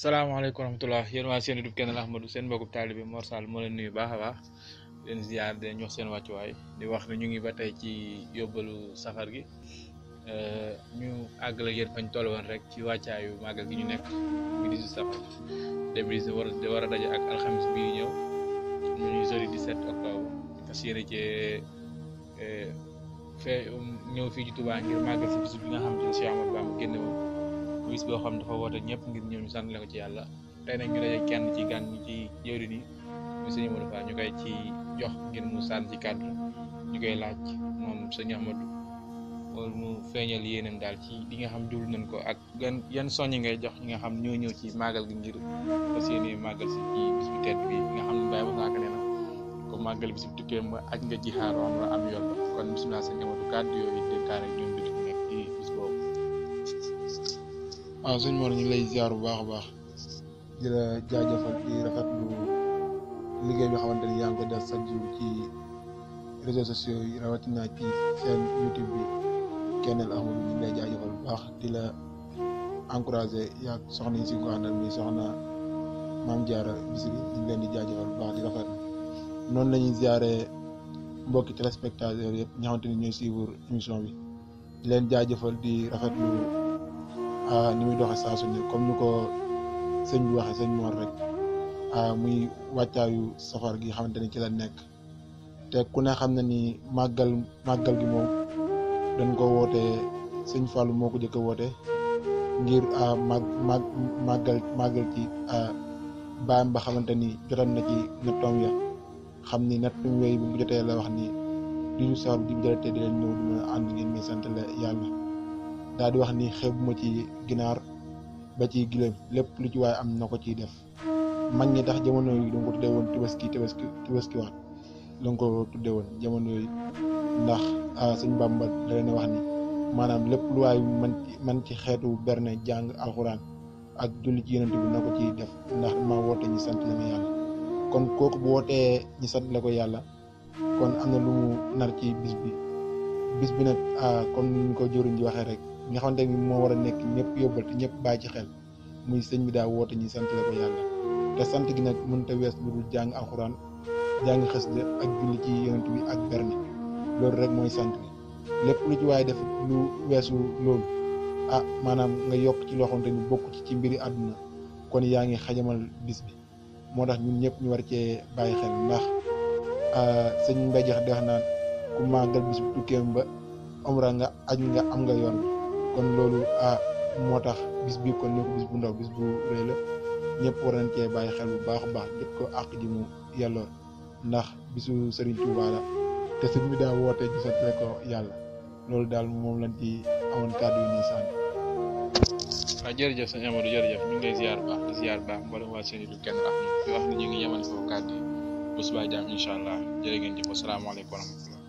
salaamaaleykum wa rahmatulah yéen waa seen YouTube Kenn Ahmadou seen mbokku taalibe Mor Sall moo leen nuyu baax a baax leen ziar de jox seen wàccuwaay di wax ne ñu ngi ba tey ci yóbbalu safar gi ñu àggale yéen fañ toll woon rek ci wàccaayu màggal gi ñu nekk mi 18 safar débris war a daje ak alxamis bii ñëw ñu ñuy sori 17 octobre fas yéene cee ñëw fii ci Touba ngir màggal si bis bi nga xam ne Cheikh Ahmadou Bamba génne woon bis boo xam dafa woote ñëpp ngir ñëw ñu sànni ko ci yàlla tey nag ñu daje kenn ci gan ñi ci jëwriñ yi muy sëñ Amadou Fall ñu koy ci jox ngir mu sànni ci kàddu ñu koy laaj moom sëñ Amadou wala mu feeñal yéenam daal ci li nga xam jublu nañ ko ak yan soññi ngay jox ñi nga xam ñoo ñëw ci màggal gi ngir fas yéene màggal si ci bis bu tedd bi nga xam ne Baye Moussa Ka nee na ko màggal bis bu tukkee ma aj nga jixaaroon la am yoon ba kon bisimilah sëñ Amadou kàddu yooyu dénkaane ak ñoom bi nekk ci bis boobu. waaw sëñ Mor ñu ngi lay ziar bu baax a baax di la jaajëfal di rafetlu liggéey bi xamante ni yaa ngi ko def chaque jour ci réseaux sociaux yi rawatina ci seen YouTube bi Kenn Ahmadou ñu ngi lay jaajëfal bu baax di la encouragé yaa soxna yi si ko àndal mi soxna Maam Jaara Bisri ñu ngi leen di jaajëfal bu baax di rafetlu noonu la ñuy ziaree mbokki téléspectateurs yëpp ñi xamante ni ñooy suivre émission bi di leen jaajëfal di rafetlu ni muy doxee saa su ne comme ni ko sëñ bi waxee sëñ Mor rek muy wàccaayu safar gi xamante ni ci la nekk te ku ne xam na ni màggal gi moom dañ ko woote sëñ Fallou moo ko jëkk a woote ngir màggal ci baam ba xamante ni jotoon na ci nattoom ya xam ni nattum yooyu bu jotee la wax ni diñu sawar di jotee di leen ñëw di mën a ànd ngeen may sant la yàlla daal di wax ni xeebuma ci ginaar ba ci gileem lépp lu ci waaye am na ko ciy def mag ñi tax jamono yi danga ko tuddee woon Tabaski waat danga ko tuddee woon jamono yooyu ndax sëñ Bàmba da leen wax ni maanaam lépp lu waay man ci xeetu berne jàng alxuraan ak julli ci yonent bi na ko ciy def ndax ma woote ñi sant la ma yàlla kon kooku bu wootee ñi sant la ko yàlla kon am na lu mu nar ci bis bi nag comme ni ñu ko jëriñ di waxee rek nga xamante ni moo war a nekk ñëpp yóbbal te ñëpp bàyyi ci xel muy sëñ bi daa woote ñi sant la ko yàlla te sant gi nag mënut a wees lu dul jàng alxuraan jàng xasida ak julli ci yonent bi ak berne loolu rek mooy sant gi lépp lu ci waaye def lu weesu loolu maanaam nga yokk ci loo xamante ni bokk ci mbiri àdduna kon yaa ngi xajamal bis bi moo tax ñun ñëpp ñu war cee bàyyi xel ndax sëñ Mbay Jax di wax naan ku màggal bis bu tukkeem ba omra nga aj nga am nga yoon kon loolu moo tax bis bi kon ne ko bis bu ndaw bis bu rëy la ñëpp war nañ cee bàyyi xel bu baax a baax jëpp ko àq ji mu yelloo ndax bisu Serigne Touba la te sëñ bi daa woote ci sant ko yàlla loolu daal moom lañ ci amoon kàddu yi ñuy sànni. waaw jërëjëf sëñ Amadou jërëjëf ñu ngi lay ziar baax di ziar baax mboolem waa seen YouTube Kenn Ahmadou di wax ne ñu ngi yemal foofu kàddu yi bu subaa jàmm incha allah jërë ngeen jëf asalaamaaleykum wa rahmatulah.